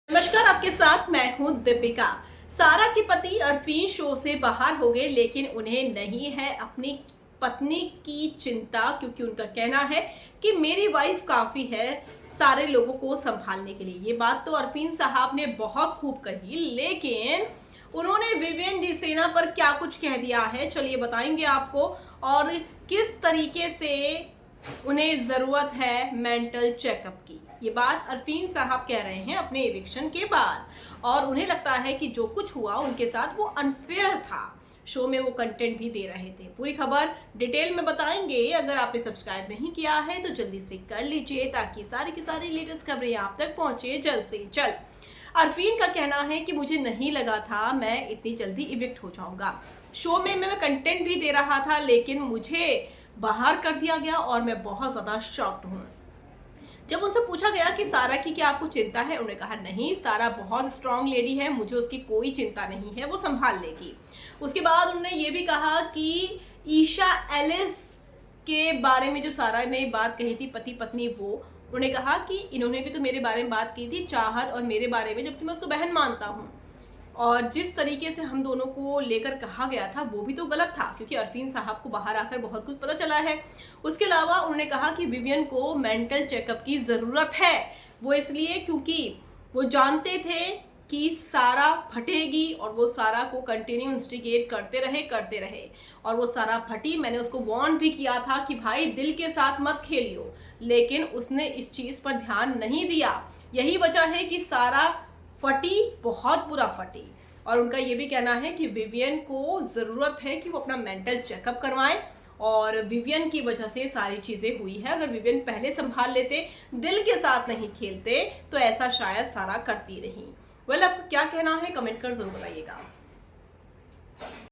नमस्कार, आपके साथ मैं हूं दीपिका। सारा के पति अरफीन शो से बाहर हो गए, लेकिन उन्हें नहीं है अपनी पत्नी की चिंता, क्योंकि उनका कहना है कि मेरी वाइफ काफी है सारे लोगों को संभालने के लिए। ये बात तो अरफीन साहब ने बहुत खूब कही, लेकिन उन्होंने विवियन डिसेना पर क्या कुछ कह दिया है, चलिए बताएंगे आपको। और किस तरीके से उन्हें ज़रूरत है मेंटल चेकअप की, ये बात अरफीन साहब कह रहे हैं अपने इविक्शन के बाद। और उन्हें लगता है कि जो कुछ हुआ उनके साथ वो अनफेयर था। शो में वो कंटेंट भी दे रहे थे। पूरी खबर डिटेल में बताएंगे। अगर आपने सब्सक्राइब नहीं किया है तो जल्दी से कर लीजिए, ताकि सारी की सारी लेटेस्ट खबरें आप तक पहुंचे जल्द से जल्द। अरफीन का कहना है कि मुझे नहीं लगा था मैं इतनी जल्दी इविक्ट हो जाऊंगा। शो में मैं कंटेंट भी दे रहा था, लेकिन मुझे बाहर कर दिया गया और मैं बहुत ज़्यादा शॉक्ड हूँ। जब उनसे पूछा गया कि सारा की क्या आपको चिंता है, उन्होंने कहा नहीं, सारा बहुत स्ट्रांग लेडी है, मुझे उसकी कोई चिंता नहीं है, वो संभाल लेगी। उसके बाद उन्होंने ये भी कहा कि ईशा एलिस के बारे में जो सारा ने बात कही थी, पति पत्नी, वो उन्होंने कहा कि इन्होंने भी तो मेरे बारे में बात की थी, चाहत और मेरे बारे में, जबकि मैं उसको बहन मानता हूँ। और जिस तरीके से हम दोनों को लेकर कहा गया था वो भी तो गलत था, क्योंकि अरफीन साहब को बाहर आकर बहुत कुछ पता चला है। उसके अलावा उन्होंने कहा कि विवियन को मेंटल चेकअप की ज़रूरत है। वो इसलिए क्योंकि वो जानते थे कि सारा फटेगी, और वो सारा को कंटिन्यू इंस्टिगेट करते रहे और वो सारा फटी। मैंने उसको वार्न भी किया था कि भाई दिल के साथ मत खेलियो, लेकिन उसने इस चीज़ पर ध्यान नहीं दिया। यही वजह है कि सारा फटी, बहुत बुरा फटी। और उनका ये भी कहना है कि विवियन को ज़रूरत है कि वो अपना मेंटल चेकअप करवाएं, और विवियन की वजह से सारी चीज़ें हुई है। अगर विवियन पहले संभाल लेते, दिल के साथ नहीं खेलते, तो ऐसा शायद सारा करती नहीं। वेल, आपको क्या कहना है कमेंट कर ज़रूर बताइएगा।